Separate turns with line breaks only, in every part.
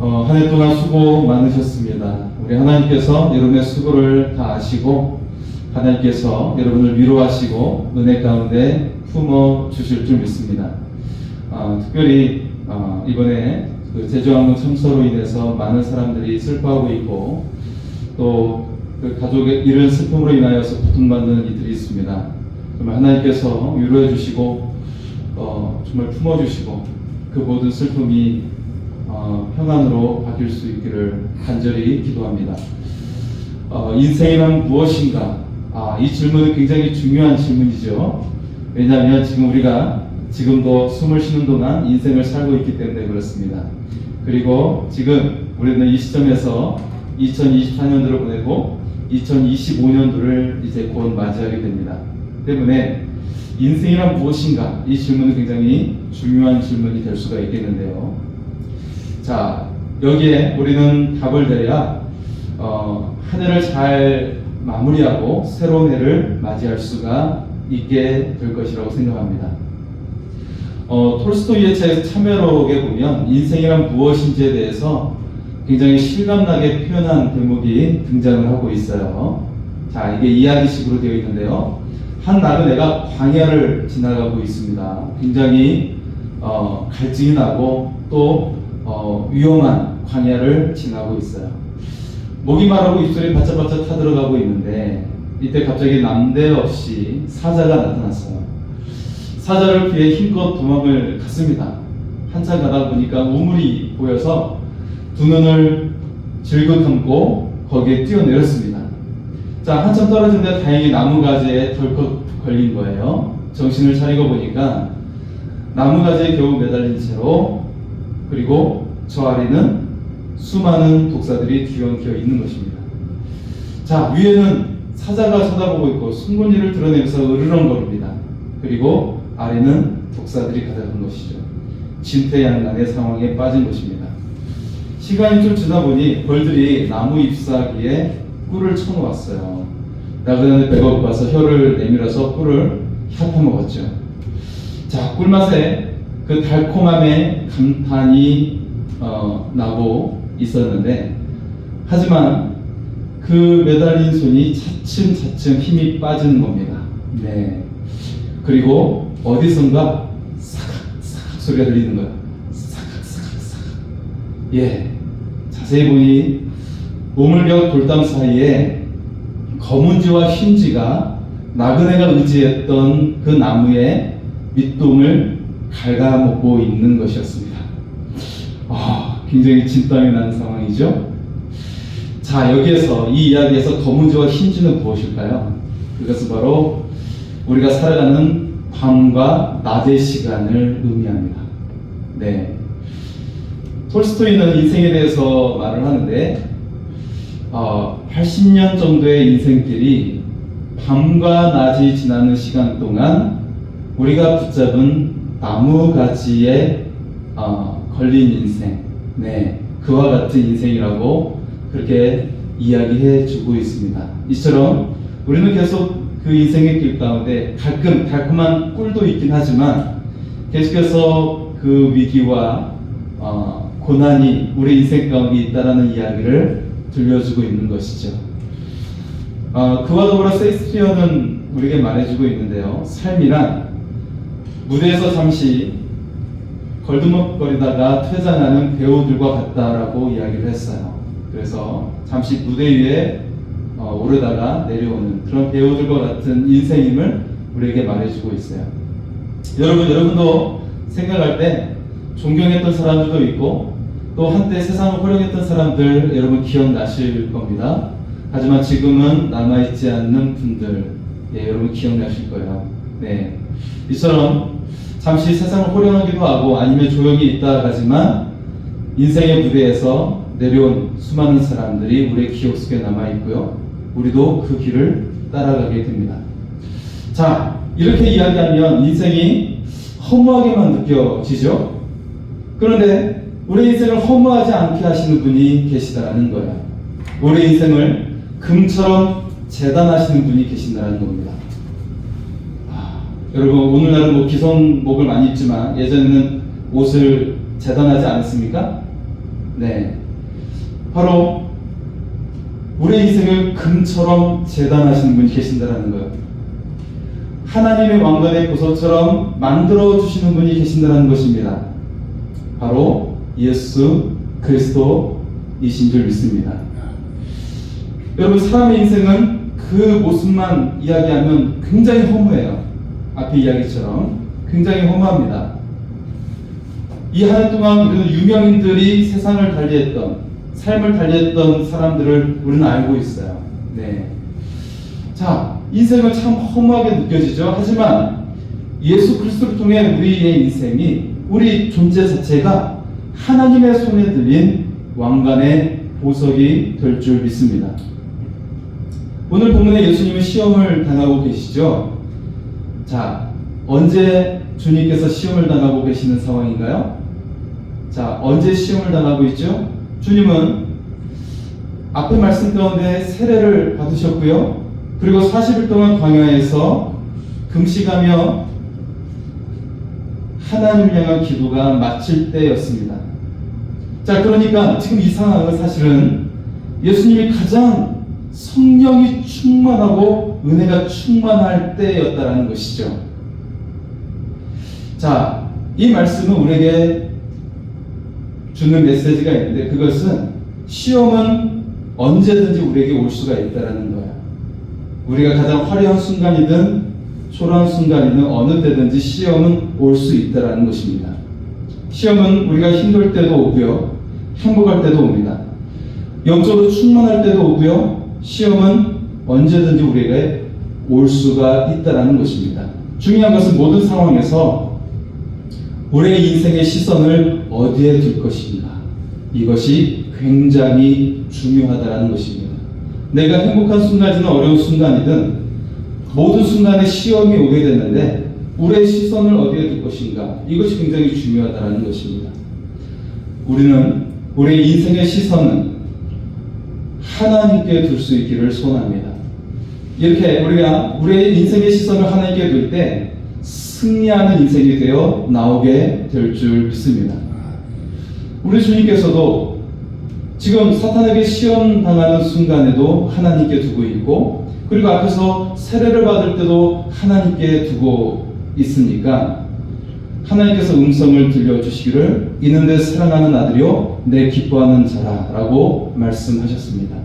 한 해 동안 수고 많으셨습니다. 우리 하나님께서 여러분의 수고를 다 아시고 하나님께서 여러분을 위로하시고 은혜 가운데 품어 주실 줄 믿습니다. 특별히 이번에 그 제주항공 참사로 인해서 많은 사람들이 슬퍼하고 있고 또 그 가족의 이런 슬픔으로 인하여서 고통받는 이들이 있습니다. 정말 하나님께서 위로해 주시고 정말 품어 주시고 그 모든 슬픔이 평안으로 바뀔 수 있기를 간절히 기도합니다. 인생이란 무엇인가? 이 질문은 굉장히 중요한 질문이죠. 왜냐하면 지금 우리가 지금도 숨을 쉬는 동안 인생을 살고 있기 때문에 그렇습니다. 그리고 지금 우리는 이 시점에서 2024년도를 보내고 2025년도를 이제 곧 맞이하게 됩니다. 때문에 인생이란 무엇인가? 이 질문은 굉장히 중요한 질문이 될 수가 있겠는데요. 자, 여기에 우리는 답을 내야 한 해를 잘 마무리하고 새로운 해를 맞이할 수가 있게 될 것이라고 생각합니다. 톨스토이의 책 참여록에 보면 인생이란 무엇인지에 대해서 굉장히 실감나게 표현한 대목이 등장을 하고 있어요. 자, 이게 이야기식으로 되어 있는데요. 한 날은 내가 광야를 지나가고 있습니다. 굉장히 갈증이 나고 또 위험한 광야를 지나고 있어요. 목이 마르고 입술이 바짝바짝 타들어가고 있는데 이때 갑자기 남대없이 사자가 나타났어요. 사자를 피해 힘껏 도망을 갔습니다. 한참 가다 보니까 우물이 보여서 두 눈을 질긋 감고 거기에 뛰어내렸습니다. 자, 한참 떨어진데 다행히 나무가지에 덜컥 걸린 거예요. 정신을 차리고 보니까 나무가지에 겨우 매달린 채로, 그리고 저 아래는 수많은 독사들이 뒤엉켜 있는 것입니다. 자, 위에는 사자가 쳐다보고 있고 송곳니를 드러내면서 으르렁거립니다. 그리고 아래는 독사들이 가득한 것이죠. 진퇴양난의 상황에 빠진 것입니다. 시간이 좀 지나 보니 벌들이 나무 잎사귀에 꿀을 쳐놓았어요. 나그네는 배가 고파서 혀를 내밀어서 꿀을 핥아먹었죠. 자, 꿀맛에 그 달콤함에 감탄이 나고 있었는데, 하지만 그 매달린 손이 차츰차츰 힘이 빠지는 겁니다. 네. 그리고 어디선가 사각사각 소리가 들리는 거예요. 사각사각. 예. 자세히 보니 우물벽 돌담 사이에 검은지와 흰지가 나그네가 의지했던 그 나무의 밑동을 갉아먹고 있는 것이었습니다. 굉장히 진땀이 나는 상황이죠. 자, 여기에서 이 이야기에서 검은지와 흰지는 무엇일까요? 그것은 바로 우리가 살아가는 밤과 낮의 시간을 의미합니다. 네. 톨스토이는 인생에 대해서 말을 하는데 80년 정도의 인생길이 밤과 낮이 지나는 시간 동안 우리가 붙잡은 나무가지에 걸린 인생, 네, 그와 같은 인생이라고 그렇게 이야기해 주고 있습니다. 이처럼 우리는 계속 그 인생의 길 가운데 가끔 달콤한 꿀도 있긴 하지만 계속해서 그 위기와 고난이 우리 인생 가운데 있다라는 이야기를 들려주고 있는 것이죠. 그와 더불어 셰익스피어는 우리에게 말해주고 있는데요. 삶이란 무대에서 잠시 걸두먹거리다가 퇴장하는 배우들과 같다라고 이야기를 했어요. 그래서 잠시 무대 위에 오르다가 내려오는 그런 배우들과 같은 인생임을 우리에게 말해주고 있어요. 여러분도 생각할 때 존경했던 사람들도 있고 또 한때 세상을 호령했던 사람들 여러분 기억나실 겁니다. 하지만 지금은 남아있지 않는 분들, 예, 여러분 기억나실 거예요. 네, 이처럼 잠시 세상을 호령하기도 하고 아니면 조용히 있다 가지만 인생의 무대에서 내려온 수많은 사람들이 우리의 기억 속에 남아있고요. 우리도 그 길을 따라가게 됩니다. 자, 이렇게 이야기하면 인생이 허무하게만 느껴지죠? 그런데 우리 인생을 허무하지 않게 하시는 분이 계시다는 거예요. 우리 인생을 금처럼 재단하시는 분이 계신다는 겁니다. 여러분, 오늘날은 뭐 기성복을 많이 입지만 예전에는 옷을 재단하지 않았습니까? 네, 바로 우리의 인생을 금처럼 재단하시는 분이 계신다는 거예요. 하나님의 왕관의 보석처럼 만들어 주시는 분이 계신다는 것입니다. 바로 예수 그리스도이신 줄 믿습니다. 여러분, 사람의 인생은 그 모습만 이야기하면 굉장히 허무해요. 앞에 이야기처럼 굉장히 허무합니다. 이 한 해 동안 우리는 유명인들이 세상을 달리했던, 삶을 달리했던 사람들을 우리는 알고 있어요. 네. 자, 인생은 참 허무하게 느껴지죠. 하지만 예수 그리스도를 통해 우리의 인생이, 우리 존재 자체가 하나님의 손에 들린 왕관의 보석이 될 줄 믿습니다. 오늘 본문에 예수님은 시험을 당하고 계시죠. 자, 언제 주님께서 시험을 당하고 계시는 상황인가요? 자, 언제 시험을 당하고 있죠? 주님은 앞의 말씀 가운데 세례를 받으셨고요. 그리고 40일 동안 광야에서 금식하며 하나님을 향한 기도가 마칠 때였습니다. 자, 그러니까 지금 이 상황은 사실은 예수님이 가장 성령이 충만하고 은혜가 충만할 때였다라는 것이죠. 자, 이 말씀은 우리에게 주는 메시지가 있는데, 그것은 시험은 언제든지 우리에게 올 수가 있다라는 거예요. 우리가 가장 화려한 순간이든 초라한 순간이든 어느 때든지 시험은 올 수 있다라는 것입니다. 시험은 우리가 힘들 때도 오고요, 행복할 때도 옵니다. 영적으로 충만할 때도 오고요, 시험은 언제든지 우리에게 올 수가 있다라는 것입니다. 중요한 것은 모든 상황에서 우리의 인생의 시선을 어디에 둘 것인가, 이것이 굉장히 중요하다는 것입니다. 내가 행복한 순간이든 어려운 순간이든 모든 순간에 시험이 오게 되는데 우리의 시선을 어디에 둘 것인가, 이것이 굉장히 중요하다는 것입니다. 우리는 우리의 인생의 시선은 하나님께 둘 수 있기를 소원합니다. 이렇게 우리가 우리의 인생의 시선을 하나님께 둘 때 승리하는 인생이 되어 나오게 될 줄 믿습니다. 우리 주님께서도 지금 사탄에게 시험 당하는 순간에도 하나님께 두고 있고, 그리고 앞에서 세례를 받을 때도 하나님께 두고 있으니까 하나님께서 음성을 들려주시기를 이는 내 사랑하는 아들이요 내 기뻐하는 자라 라고 말씀하셨습니다.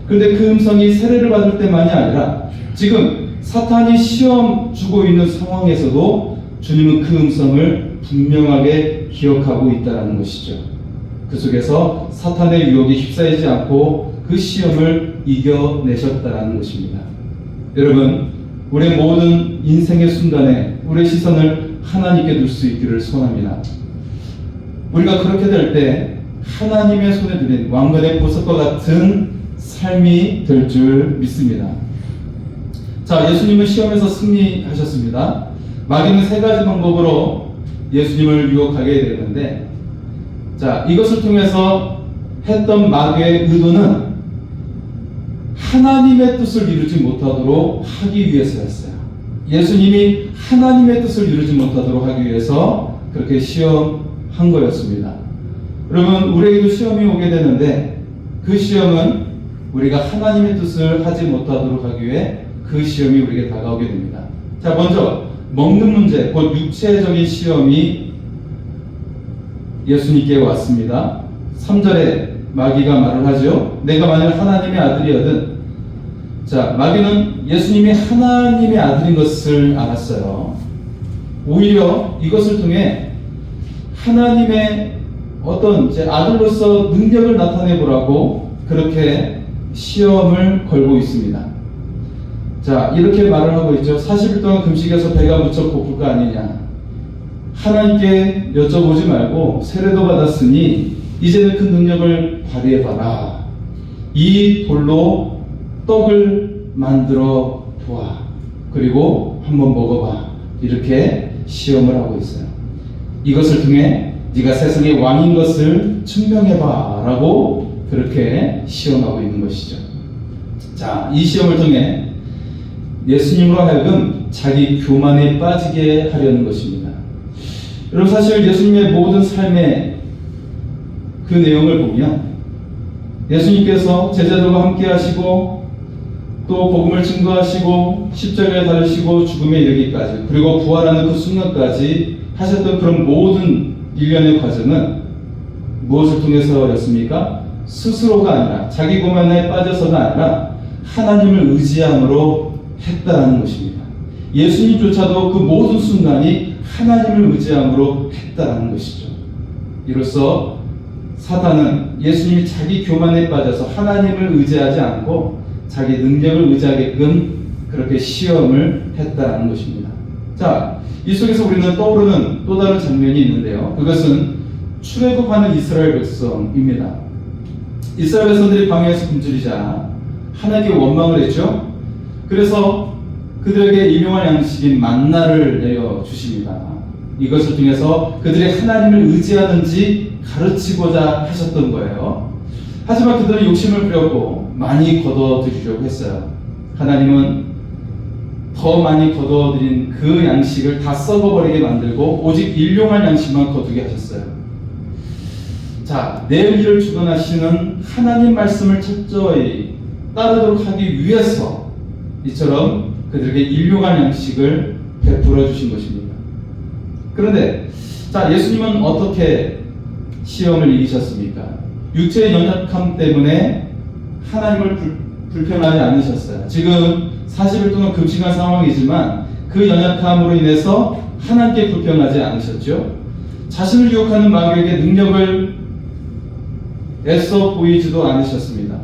그런데 그 음성이 세례를 받을 때만이 아니라 지금 사탄이 시험 주고 있는 상황에서도 주님은 그 음성을 분명하게 기억하고 있다는 것이죠. 그 속에서 사탄의 유혹에 휩싸이지 않고 그 시험을 이겨내셨다는 것입니다. 여러분, 우리의 모든 인생의 순간에 우리의 시선을 하나님께 둘 수 있기를 소원합니다. 우리가 그렇게 될 때 하나님의 손에 들린 왕관의 보석과 같은 삶이 될 줄 믿습니다. 자, 예수님은 시험에서 승리하셨습니다. 마귀는 세 가지 방법으로 예수님을 유혹하게 되는데, 자, 이것을 통해서 했던 마귀의 의도는 하나님의 뜻을 이루지 못하도록 하기 위해서였어요. 예수님이 하나님의 뜻을 이루지 못하도록 하기 위해서 그렇게 시험한 거였습니다. 여러분, 우리에게도 시험이 오게 되는데 그 시험은 우리가 하나님의 뜻을 하지 못하도록 하기 위해 그 시험이 우리에게 다가오게 됩니다. 자, 먼저 먹는 문제, 곧 육체적인 시험이 예수님께 왔습니다. 3절에 마귀가 말을 하죠. 내가 만약 하나님의 아들이거든. 자, 마귀는 예수님이 하나님의 아들인 것을 알았어요. 오히려 이것을 통해 하나님의 어떤 제 아들로서 능력을 나타내보라고 그렇게 시험을 걸고 있습니다. 자, 이렇게 말을 하고 있죠. 40일 동안 금식해서 배가 무척 고플 거 아니냐. 하나님께 여쭤보지 말고 세례도 받았으니 이제는 그 능력을 발휘해봐라. 이 돌로 떡을 만들어 보아. 그리고 한번 먹어봐. 이렇게 시험을 하고 있어요. 이것을 통해 네가 세상의 왕인 것을 증명해봐 라고 그렇게 시험하고 있는 것이죠. 자, 이 시험을 통해 예수님으로 하여금 자기 교만에 빠지게 하려는 것입니다. 여러분, 사실 예수님의 모든 삶의 그 내용을 보면 예수님께서 제자들과 함께 하시고 또 복음을 증거하시고 십자가에 달리시고 죽음에 이르기까지 그리고 부활하는 그 순간까지 하셨던 그런 모든 일련의 과정은 무엇을 통해서였습니까? 스스로가 아니라 자기 고만에 빠져서가 아니라 하나님을 의지함으로 했다라는 것입니다. 예수님조차도 그 모든 순간이 하나님을 의지함으로 했다라는 것이죠. 이로써 사단은 예수님이 자기 교만에 빠져서 하나님을 의지하지 않고 자기 능력을 의지하게끔 그렇게 시험을 했다라는 것입니다. 자, 이 속에서 우리는 떠오르는 또 다른 장면이 있는데요. 그것은 출애굽하는 이스라엘 백성입니다. 이스라엘 백성들이 광야에서 굶주리자 하나님께 원망을 했죠. 그래서 그들에게 일용할 양식인 만나를 내려 주십니다. 이것을 통해서 그들이 하나님을 의지하는지 가르치고자 하셨던 거예요. 하지만 그들은 욕심을 부렸고 많이 거둬들이려고 했어요. 하나님은 더 많이 거둬들인 그 양식을 다 썩어버리게 만들고 오직 일용할 양식만 거두게 하셨어요. 자, 내일 일을 주관하시는 하나님 말씀을 철저히 따르도록 하기 위해서 이처럼 그들에게 일용할 양식을 베풀어 주신 것입니다. 그런데 자, 예수님은 어떻게 시험을 이기셨습니까? 육체의 연약함 때문에 하나님을 불평하지 않으셨어요. 지금 40일 동안 금식한 상황이지만 그 연약함으로 인해서 하나님께 불평하지 않으셨죠. 자신을 유혹하는 마귀에게 능력을 애써 보이지도 않으셨습니다.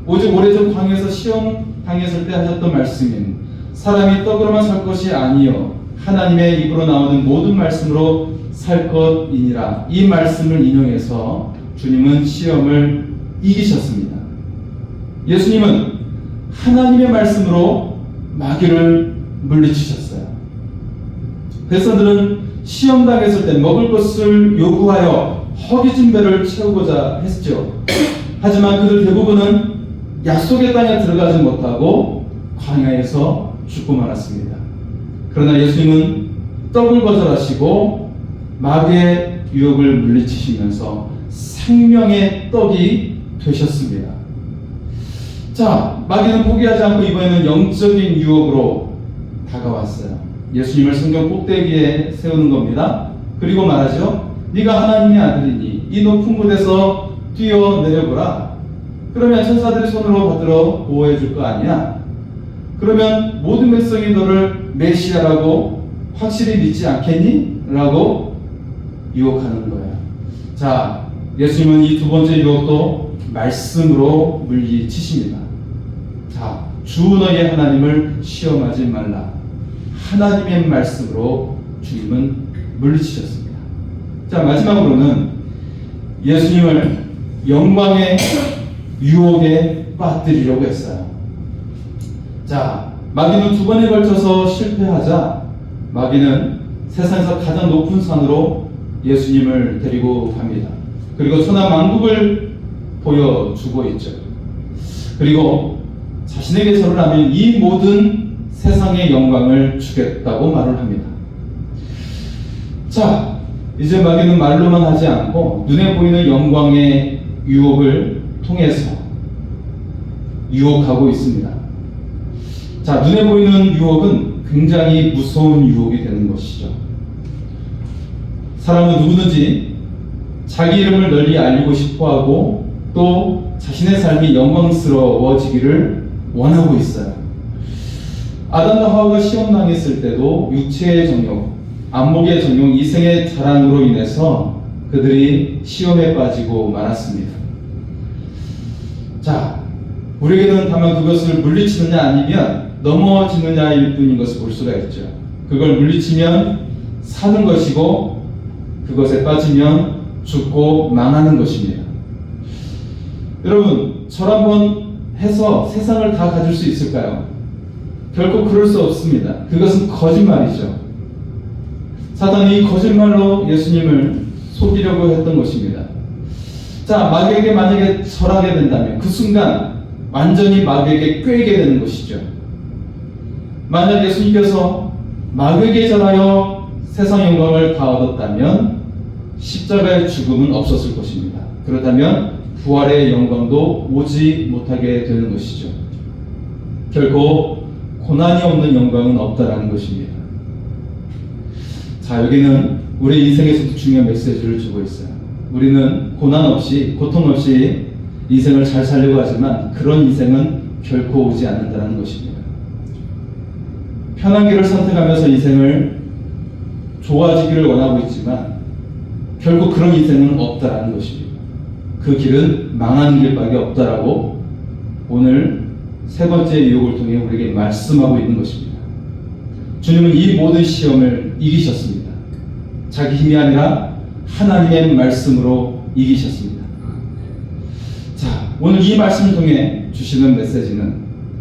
오직 오래전 광야에서 시험 당했을 때 하셨던 말씀인 사람이 떡으로만 살 것이 아니요 하나님의 입으로 나오는 모든 말씀으로 살 것이니라. 이 말씀을 인용해서 주님은 시험을 이기셨습니다. 예수님은 하나님의 말씀으로 마귀를 물리치셨어요. 백성들은 시험 당했을 때 먹을 것을 요구하여 허기진 배를 채우고자 했죠. 하지만 그들 대부분은 약속의 땅에 들어가지 못하고 광야에서 죽고 말았습니다. 그러나 예수님은 떡을 거절하시고 마귀의 유혹을 물리치시면서 생명의 떡이 되셨습니다. 자, 마귀는 포기하지 않고 이번에는 영적인 유혹으로 다가왔어요. 예수님을 성경 꼭대기에 세우는 겁니다. 그리고 말하죠. 네가 하나님의 아들이니 이 높은 곳에서 뛰어내려보라. 그러면 천사들이 손으로 받들어 보호해 줄 거 아니야? 그러면 모든 백성이 너를 메시아라고 확실히 믿지 않겠니? 라고 유혹하는 거예요. 자, 예수님은 이 두 번째 유혹도 말씀으로 물리치십니다. 자, 주 너의 하나님을 시험하지 말라. 하나님의 말씀으로 주님은 물리치셨습니다. 자, 마지막으로는 예수님을 영광의 유혹에 빠뜨리려고 했어요. 자, 마귀는 두 번에 걸쳐서 실패하자 마귀는 세상에서 가장 높은 산으로 예수님을 데리고 갑니다. 그리고 천하 만국을 보여주고 있죠. 그리고 자신에게 절을 하면 이 모든 세상의 영광을 주겠다고 말을 합니다. 자, 이제 마귀는 말로만 하지 않고 눈에 보이는 영광의 유혹을 통해서 유혹하고 있습니다. 자, 눈에 보이는 유혹은 굉장히 무서운 유혹이 되는 것이죠. 사람은 누구든지 자기 이름을 널리 알리고 싶어하고 또 자신의 삶이 영광스러워지기를 원하고 있어요. 아담과 하와가 시험당했을 때도 육체의 정욕, 안목의 정욕, 이생의 자랑으로 인해서 그들이 시험에 빠지고 말았습니다. 자, 우리에게는 다만 그것을 물리치느냐 아니면 넘어지느냐일 뿐인 것을 볼 수가 있죠. 그걸 물리치면 사는 것이고 그것에 빠지면 죽고 망하는 것입니다. 여러분, 절 한번 해서 세상을 다 가질 수 있을까요? 결코 그럴 수 없습니다. 그것은 거짓말이죠. 사단이 거짓말로 예수님을 속이려고 했던 것입니다. 자, 마귀에게 만약에 절하게 된다면 그 순간 완전히 마귀에게 꿰게 되는 것이죠. 만약 예수님께서 마귀에게 절하여 세상 영광을 다 얻었다면 십자가의 죽음은 없었을 것입니다. 그렇다면 부활의 영광도 오지 못하게 되는 것이죠. 결코 고난이 없는 영광은 없다라는 것입니다. 자, 여기는 우리 인생에서도 중요한 메시지를 주고 있어요. 우리는 고난 없이, 고통 없이 인생을 잘 살려고 하지만 그런 인생은 결코 오지 않는다는 것입니다. 편한 길을 선택하면서 인생을 좋아지기를 원하고 있지만 결국 그런 인생은 없다라는 것입니다. 그 길은 망하는 길밖에 없다라고 오늘 세 번째 유혹을 통해 우리에게 말씀하고 있는 것입니다. 주님은 이 모든 시험을 이기셨습니다. 자기 힘이 아니라 하나님의 말씀으로 이기셨습니다. 자, 오늘 이 말씀을 통해 주시는 메시지는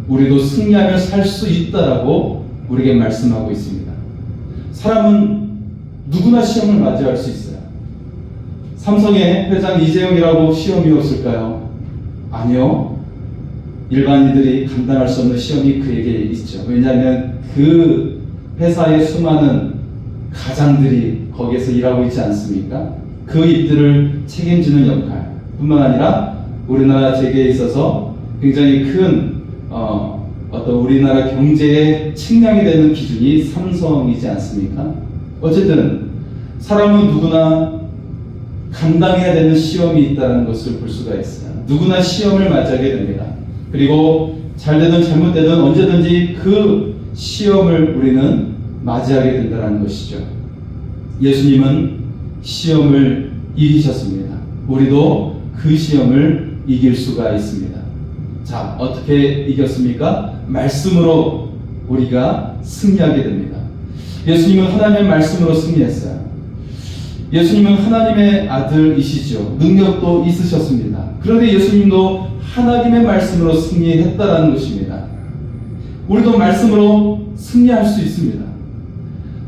우리도 승리하며 살 수 있다라고 우리에게 말씀하고 있습니다. 사람은 누구나 시험을 맞이할 수 있어요. 삼성의 회장 이재용이라고 시험이 없을까요? 아니요. 일반인들이 감당할 수 없는 시험이 그에게 있죠. 왜냐하면 그 회사의 수많은 가장들이 거기에서 일하고 있지 않습니까? 그 일들을 책임지는 역할 뿐만 아니라 우리나라 재계에 있어서 굉장히 큰 어떤 우리나라 경제의 측량이 되는 기준이 삼성이지 않습니까? 어쨌든 사람은 누구나 감당해야 되는 시험이 있다는 것을 볼 수가 있어요. 누구나 시험을 맞이하게 됩니다. 그리고 잘 되든 잘못되든 언제든지 그 시험을 우리는 맞이하게 된다는 것이죠. 예수님은 시험을 이기셨습니다. 우리도 그 시험을 이길 수가 있습니다. 자, 어떻게 이겼습니까? 말씀으로 우리가 승리하게 됩니다. 예수님은 하나님의 말씀으로 승리했어요. 예수님은 하나님의 아들이시죠. 능력도 있으셨습니다. 그런데 예수님도 하나님의 말씀으로 승리했다라는 것입니다. 우리도 말씀으로 승리할 수 있습니다.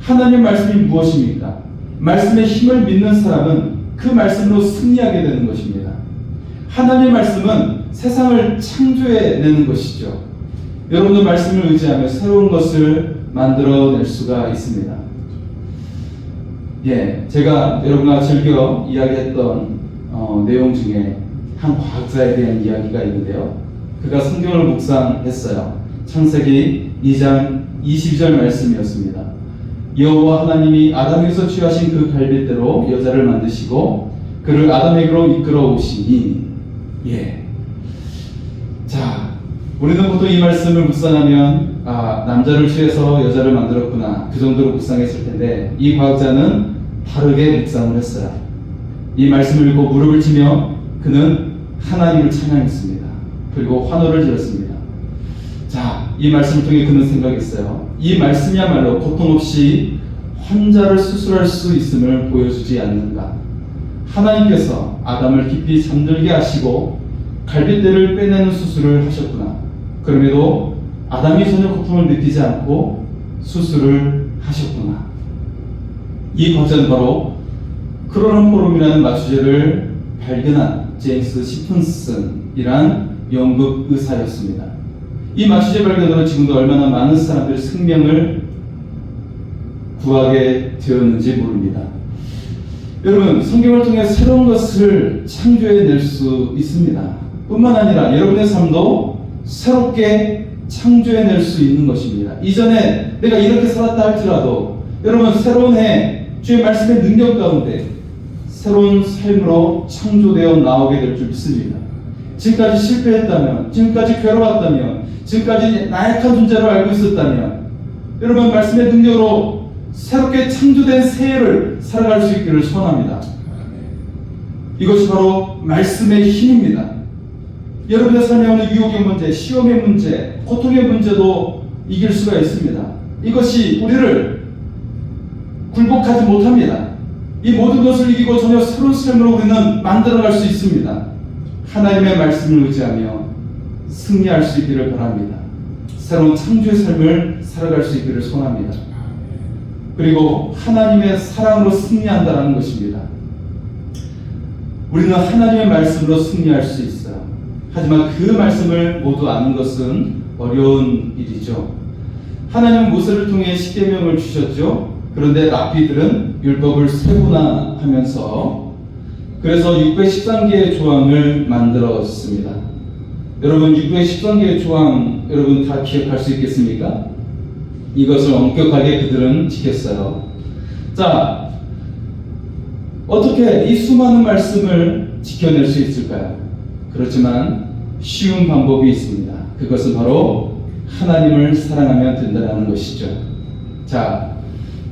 하나님의 말씀이 무엇입니까? 말씀의 힘을 믿는 사람은 그 말씀으로 승리하게 되는 것입니다. 하나님의 말씀은 세상을 창조해내는 것이죠. 여러분도 말씀을 의지하며 새로운 것을 만들어낼 수가 있습니다. 예, 제가 여러분과 즐겨 이야기했던 내용 중에 한 과학자에 대한 이야기가 있는데요. 그가 성경을 묵상했어요. 창세기 2장 22절 말씀이었습니다. 여호와 하나님이 아담에게서 취하신 그 갈빗대로 여자를 만드시고 그를 아담에게로 이끌어 오시니. 예. 자, 우리는 보통 이 말씀을 묵상하면 남자를 취해서 여자를 만들었구나, 그 정도로 묵상했을 텐데 이 과학자는 다르게 묵상을 했어요. 이 말씀을 읽고 무릎을 치며 그는 하나님을 찬양했습니다. 그리고 환호를 지었습니다. 자, 이 말씀을 통해 그는 생각했어요. 이 말씀이야말로 고통 없이 환자를 수술할 수 있음을 보여주지 않는가. 하나님께서 아담을 깊이 잠들게 하시고 갈빗대를 빼내는 수술을 하셨구나. 그럼에도 아담이 전혀 고통을 느끼지 않고 수술을 하셨구나. 이 과정은 바로 크로노포럼이라는 마취제를 발견한 제임스 시픈슨이란 영국 의사였습니다. 이 마취제 발견으로 지금도 얼마나 많은 사람들의 생명을 구하게 되었는지 모릅니다. 여러분, 성경을 통해 새로운 것을 창조해낼 수 있습니다. 뿐만 아니라 여러분의 삶도 새롭게 창조해낼 수 있는 것입니다. 이전에 내가 이렇게 살았다 할지라도 여러분, 새로운 해 주의 말씀의 능력 가운데 새로운 삶으로 창조되어 나오게 될 줄 믿습니다. 지금까지 실패했다면, 지금까지 괴로웠다면, 지금까지 나약한 존재로 알고 있었다면 여러분, 말씀의 능력으로 새롭게 창조된 새해를 살아갈 수 있기를 소원합니다. 이것이 바로 말씀의 힘입니다. 여러분의 삶에 오는 유혹의 문제, 시험의 문제, 고통의 문제도 이길 수가 있습니다. 이것이 우리를 굴복하지 못합니다. 이 모든 것을 이기고 전혀 새로운 삶으로 우리는 만들어갈 수 있습니다. 하나님의 말씀을 의지하며 승리할 수 있기를 바랍니다. 새로운 창조의 삶을 살아갈 수 있기를 소원합니다. 그리고 하나님의 사랑으로 승리한다는 것입니다. 우리는 하나님의 말씀으로 승리할 수 있어요. 하지만 그 말씀을 모두 아는 것은 어려운 일이죠. 하나님은 모세를 통해 십계명을 주셨죠. 그런데 랍비들은 율법을 세분화하면서 그래서 613개의 조항을 만들었습니다. 여러분 613개의 조항 여러분 다 기억할 수 있겠습니까? 이것을 엄격하게 그들은 지켰어요. 자, 어떻게 이 수많은 말씀을 지켜낼 수 있을까요? 그렇지만 쉬운 방법이 있습니다. 그것은 바로 하나님을 사랑하면 된다는 것이죠. 자,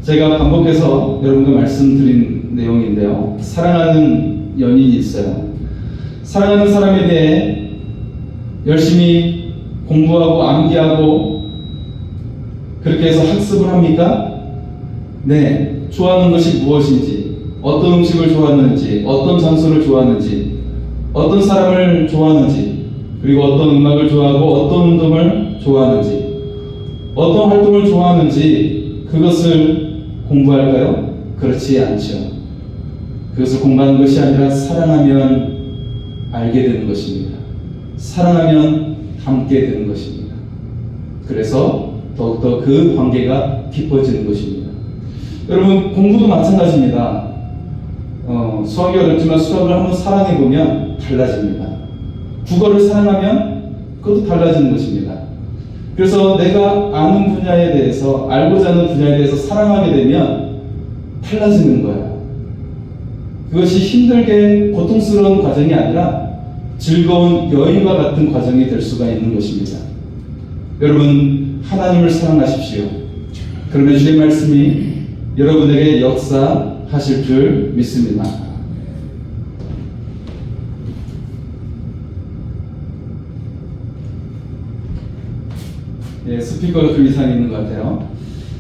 제가 반복해서 여러분과 말씀드린 내용인데요. 사랑하는 연인이 있어요. 사랑하는 사람에 대해 열심히 공부하고 암기하고 그렇게 해서 학습을 합니까? 네. 좋아하는 것이 무엇인지, 어떤 음식을 좋아하는지, 어떤 장소를 좋아하는지, 어떤 사람을 좋아하는지, 그리고 어떤 음악을 좋아하고 어떤 운동을 좋아하는지, 어떤 활동을 좋아하는지 그것을 공부할까요? 그렇지 않죠. 그것을 공부하는 것이 아니라 사랑하면 알게 되는 것입니다. 사랑하면 닮게 되는 것입니다. 그래서 더욱더 그 관계가 깊어지는 것입니다. 여러분 공부도 마찬가지입니다. 수학이 어렵지만 수학을 한번 사랑해보면 달라집니다. 국어를 사랑하면 그것도 달라지는 것입니다. 그래서 내가 아는 분야에 대해서, 알고자 하는 분야에 대해서 사랑하게 되면 달라지는 거예요. 그것이 힘들게 고통스러운 과정이 아니라 즐거운 여인과 같은 과정이 될 수가 있는 것입니다. 여러분 하나님을 사랑하십시오. 그러면 주의 말씀이 여러분에게 역사하실 줄 믿습니다. 예, 스피커가 좀 이상이 있는 것 같아요.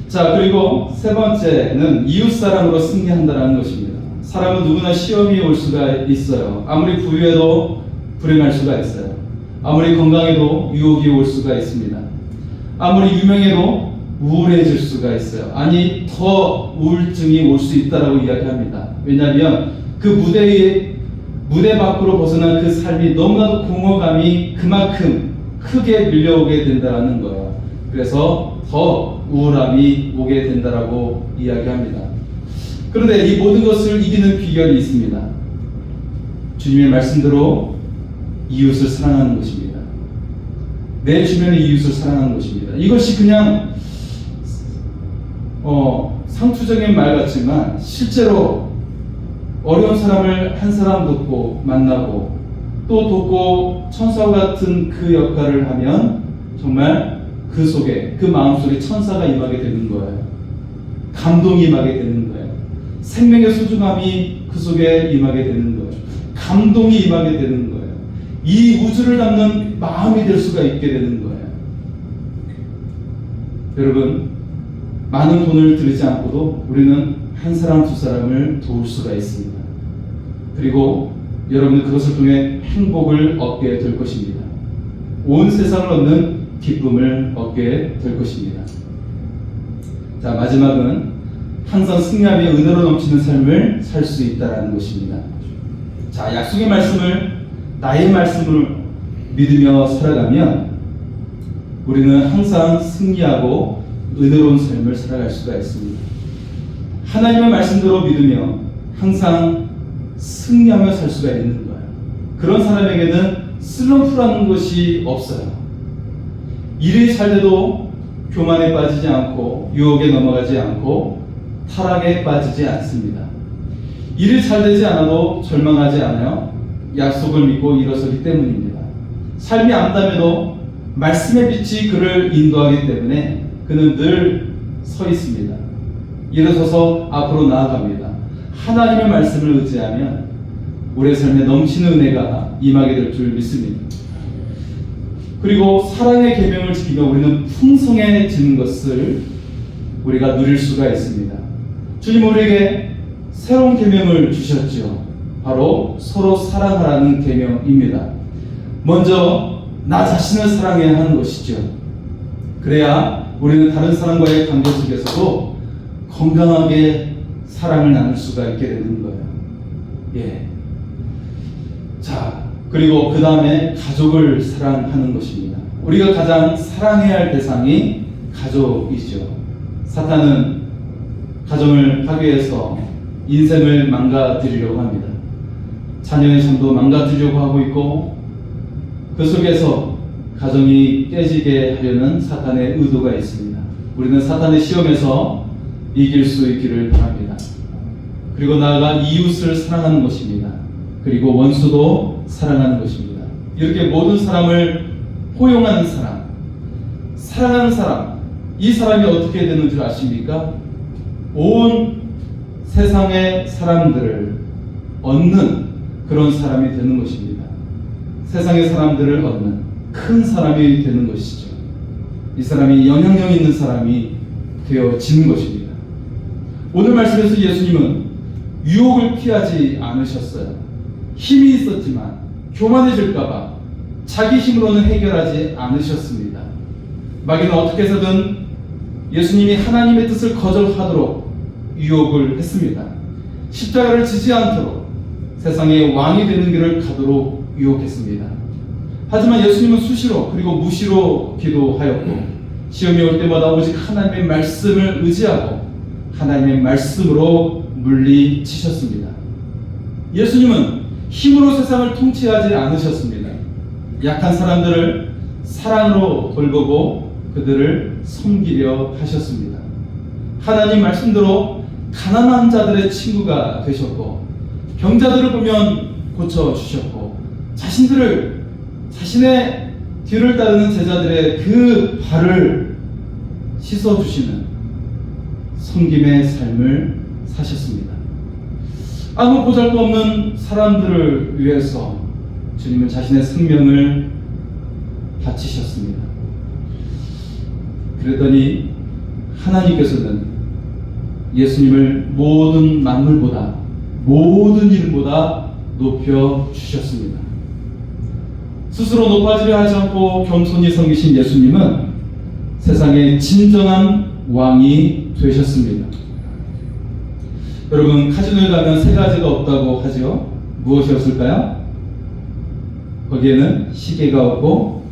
자, 그리고 세 번째는 이웃사랑으로 승리한다는 것입니다. 사람은 누구나 시험이 올 수가 있어요. 아무리 부유해도 불행할 수가 있어요. 아무리 건강해도 유혹이 올 수가 있습니다. 아무리 유명해도 우울해질 수가 있어요. 아니, 더 우울증이 올 수 있다라고 이야기합니다. 왜냐하면 그 무대 밖으로 벗어난 그 삶이 너무나도 공허감이 그만큼 크게 밀려오게 된다는 거예요. 그래서 더 우울함이 오게 된다라고 이야기합니다. 그런데 이 모든 것을 이기는 비결이 있습니다. 주님의 말씀대로 이웃을 사랑하는 것입니다. 내 주변의 이웃을 사랑하는 것입니다. 이것이 그냥 상투적인 말 같지만 실제로 어려운 사람을 한 사람 돕고 만나고 또 돕고 천사 같은 그 역할을 하면 정말 그 속에, 그 마음속에 천사가 임하게 되는 거예요. 감동이 임하게 되는 거예요. 생명의 소중함이 그 속에 임하게 되는 거예요. 감동이 임하게 되는 거예요. 이 우주를 담는 마음이 될 수가 있게 되는 거예요. 여러분, 많은 돈을 들이지 않고도 우리는 한 사람 두 사람을 도울 수가 있습니다. 그리고 여러분은 그것을 통해 행복을 얻게 될 것입니다. 온 세상을 얻는 기쁨을 얻게 될 것입니다. 자, 마지막은 항상 승리하며 은혜로 넘치는 삶을 살 수 있다는 것입니다. 자, 약속의 말씀을 나의 말씀을 믿으며 살아가면 우리는 항상 승리하고 은혜로운 삶을 살아갈 수가 있습니다. 하나님의 말씀대로 믿으며 항상 승리하며 살 수가 있는 거예요. 그런 사람에게는 슬럼프라는 것이 없어요. 일이 잘 돼도 교만에 빠지지 않고 유혹에 넘어가지 않고 타락에 빠지지 않습니다. 일이 잘 되지 않아도 절망하지 않아요. 약속을 믿고 일어서기 때문입니다. 삶이 암담해도 말씀의 빛이 그를 인도하기 때문에 그는 늘 서 있습니다. 일어서서 앞으로 나아갑니다. 하나님의 말씀을 의지하면 우리의 삶에 넘치는 은혜가 임하게 될 줄 믿습니다. 그리고 사랑의 계명을 지키며 우리는 풍성해지는 것을 우리가 누릴 수가 있습니다. 주님 우리에게 새로운 계명을 주셨죠. 바로 서로 사랑하라는 계명입니다. 먼저 나 자신을 사랑해야 하는 것이죠. 그래야 우리는 다른 사람과의 관계 속에서도 건강하게 사랑을 나눌 수가 있게 되는 거예요. 예. 자, 그리고 그 다음에 가족을 사랑하는 것입니다. 우리가 가장 사랑해야 할 대상이 가족이죠. 사탄은 가정을 파괴해서 인생을 망가뜨리려고 합니다. 자녀의 삶도 망가뜨리려고 하고 있고, 그 속에서 가정이 깨지게 하려는 사탄의 의도가 있습니다. 우리는 사탄의 시험에서 이길 수 있기를 바랍니다. 그리고 나아가 이웃을 사랑하는 것입니다. 그리고 원수도 사랑하는 것입니다. 이렇게 모든 사람을 포용하는 사람, 사랑하는 사람, 이 사람이 어떻게 되는 줄 아십니까? 온 세상의 사람들을 얻는 그런 사람이 되는 것입니다. 세상의 사람들을 얻는 큰 사람이 되는 것이죠. 이 사람이 영향력 있는 사람이 되어지는 것입니다. 오늘 말씀에서 예수님은 유혹을 피하지 않으셨어요. 힘이 있었지만 교만해질까봐 자기 힘으로는 해결하지 않으셨습니다. 마귀는 어떻게 해서든 예수님이 하나님의 뜻을 거절하도록 유혹을 했습니다. 십자가를 지지 않도록 세상의 왕이 되는 길을 가도록 유혹했습니다. 하지만 예수님은 수시로 그리고 무시로 기도하였고, 시험이 올 때마다 오직 하나님의 말씀을 의지하고 하나님의 말씀으로 물리치셨습니다. 예수님은 힘으로 세상을 통치하지 않으셨습니다. 약한 사람들을 사랑으로 돌보고 그들을 섬기려 하셨습니다. 하나님 말씀대로 가난한 자들의 친구가 되셨고, 병자들을 보면 고쳐주셨고, 자신의 뒤를 따르는 제자들의 그 발을 씻어주시는 섬김의 삶을 사셨습니다. 아무 보잘것없는 사람들을 위해서 주님은 자신의 생명을 바치셨습니다. 그랬더니 하나님께서는 예수님을 모든 만물보다, 모든 일보다 높여주셨습니다. 스스로 높아지려 하지 않고 겸손히 섬기신 예수님은 세상의 진정한 왕이 되셨습니다. 여러분, 카지노에 가면 세 가지가 없다고 하죠. 무엇이 없을까요? 거기에는 시계가 없고,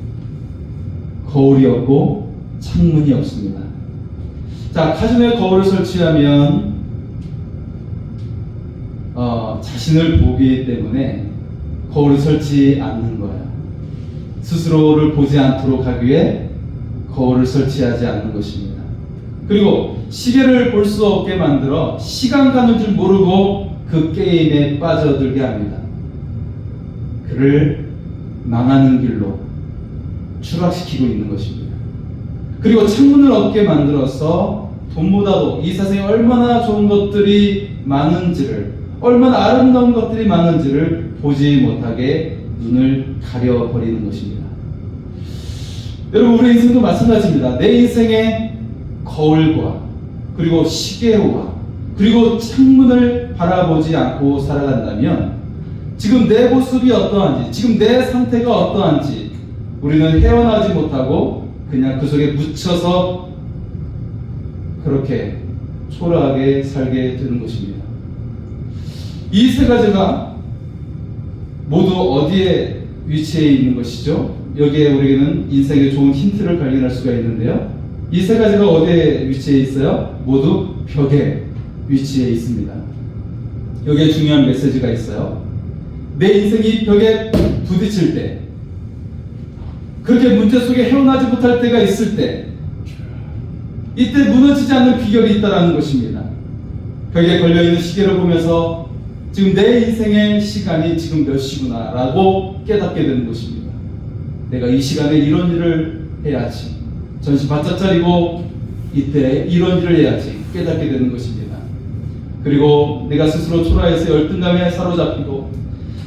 거울이 없고, 창문이 없습니다. 자, 카지노에 거울을 설치하면 자신을 보기 때문에 거울을 설치 않는 거예요. 스스로를 보지 않도록 하기 위해 거울을 설치하지 않는 것입니다. 그리고 시계를 볼 수 없게 만들어 시간 가는 줄 모르고 그 게임에 빠져들게 합니다. 그를 망하는 길로 추락시키고 있는 것입니다. 그리고 창문을 없게 만들어서 돈보다도 이 세상에 얼마나 좋은 것들이 많은지를, 얼마나 아름다운 것들이 많은지를 보지 못하게 눈을 가려버리는 것입니다. 여러분, 우리 인생도 마찬가지입니다. 내 인생의 거울과 그리고 시계와 그리고 창문을 바라보지 않고 살아간다면 지금 내 모습이 어떠한지, 지금 내 상태가 어떠한지 우리는 헤어나지 못하고 그냥 그 속에 묻혀서 그렇게 초라하게 살게 되는 것입니다. 이 세 가지가 모두 어디에 위치해 있는 것이죠? 여기에 우리는 인생의 좋은 힌트를 발견할 수가 있는데요. 이 세 가지가 어디에 위치해 있어요? 모두 벽에 위치해 있습니다. 여기에 중요한 메시지가 있어요. 내 인생이 벽에 부딪힐 때, 그렇게 문제 속에 헤어나지 못할 때가 있을 때, 이때 무너지지 않는 비결이 있다는 것입니다. 벽에 걸려있는 시계를 보면서 지금 내 인생의 시간이 지금 몇 시구나 라고 깨닫게 되는 것입니다. 내가 이 시간에 이런 일을 해야지, 전시 바짝 차리고 이때 이런 일을 해야지 깨닫게 되는 것입니다. 그리고 내가 스스로 초라해서 열등감에 사로잡히고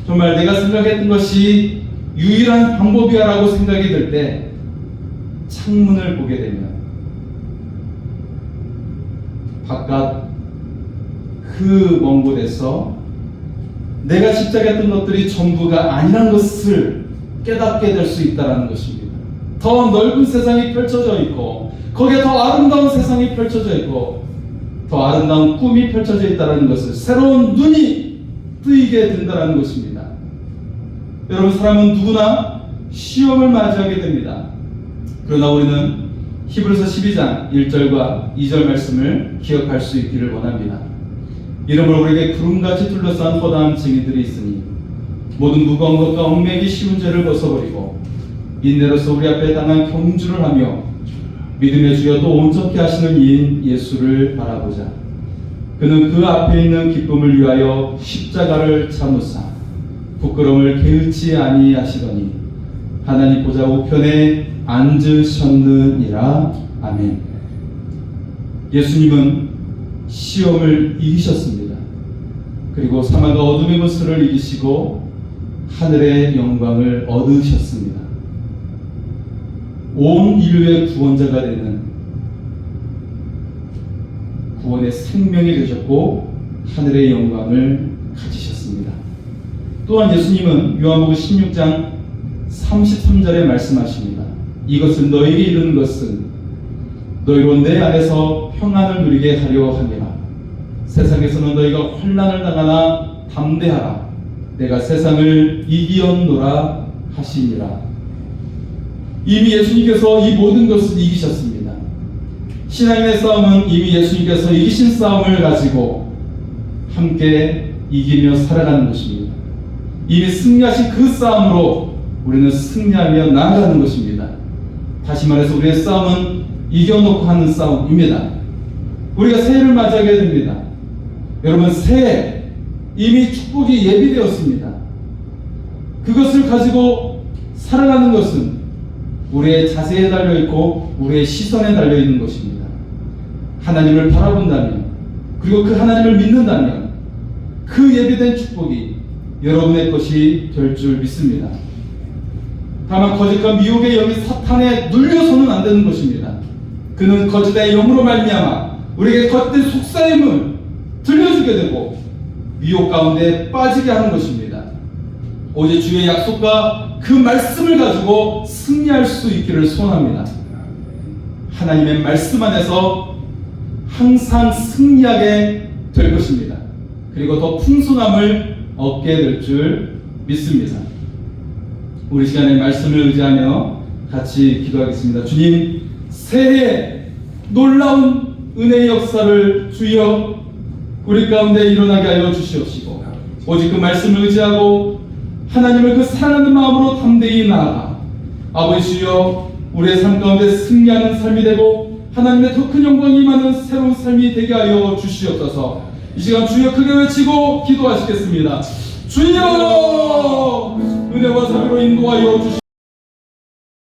정말 내가 생각했던 것이 유일한 방법이야 라고 생각이 들 때 창문을 보게 되면 바깥 그 먼 곳에서 내가 집착했던 것들이 전부가 아니란 것을 깨닫게 될 수 있다는 것입니다. 더 넓은 세상이 펼쳐져 있고 거기에 더 아름다운 세상이 펼쳐져 있고 더 아름다운 꿈이 펼쳐져 있다는 것을 새로운 눈이 뜨이게 된다는 것입니다. 여러분, 사람은 누구나 시험을 맞이하게 됩니다. 그러나 우리는 히브리서 12장 1절과 2절 말씀을 기억할 수 있기를 원합니다. 이러므로 우리에게 구름같이 둘러싼 허다한 증인들이 있으니 모든 무거운 것과 얽매기 쉬운 죄를 벗어버리고 인내로서 우리 앞에 당한 경주를 하며 믿음의 주여 또 온전케 하시는 이인 예수를 바라보자. 그는 그 앞에 있는 기쁨을 위하여 십자가를 참으사 부끄러움을 개의치 아니하시더니 하나님 보좌 우편에 앉으셨느니라. 아멘. 예수님은 시험을 이기셨습니다. 그리고 사망과 어둠의 문수를 이기시고 하늘의 영광을 얻으셨습니다. 온 인류의 구원자가 되는 구원의 생명이 되셨고 하늘의 영광을 가지셨습니다. 또한 예수님은 요한복음 16장 33절에 말씀하십니다. 이것은 너에게 이르는 것은 너희로 내 안에서 평안을 누리게 하려 함이라. 세상에서는 너희가 환난을 당하나 담대하라. 내가 세상을 이기었노라 하시니라. 이미 예수님께서 이 모든 것을 이기셨습니다. 신앙인의 싸움은 이미 예수님께서 이기신 싸움을 가지고 함께 이기며 살아가는 것입니다. 이미 승리하신 그 싸움으로 우리는 승리하며 나아가는 것입니다. 다시 말해서 우리의 싸움은 이겨놓고 하는 싸움입니다. 우리가 새해를 맞이하게 됩니다. 여러분, 새해 이미 축복이 예비되었습니다. 그것을 가지고 살아가는 것은 우리의 자세에 달려있고 우리의 시선에 달려있는 것입니다. 하나님을 바라본다면, 그리고 그 하나님을 믿는다면 그 예비된 축복이 여러분의 것이 될 줄 믿습니다. 다만 거짓과 미혹의 영이 사탄에 눌려서는 안 되는 것입니다. 그는 거짓의 영으로 말미암아 우리에게 거짓된 속삭임을 들려주게 되고 미혹 가운데 빠지게 하는 것입니다. 오직 주의 약속과 그 말씀을 가지고 승리할 수 있기를 소원합니다. 하나님의 말씀 안에서 항상 승리하게 될 것입니다. 그리고 더 풍성함을 얻게 될 줄 믿습니다. 우리 시간에 말씀을 의지하며 같이 기도하겠습니다. 주님, 새해 놀라운 은혜의 역사를 주여 우리 가운데 일어나게 하여 주시옵시고, 오직 그 말씀을 의지하고 하나님을 그 사랑하는 마음으로 담대히 나아가 아버지 주여 우리의 삶 가운데 승리하는 삶이 되고 하나님의 더 큰 영광이 임하는 새로운 삶이 되게 하여 주시옵소서. 이 시간 주여 크게 외치고 기도하시겠습니다. 주여 은혜와 자비로 인도하여 주시옵소서.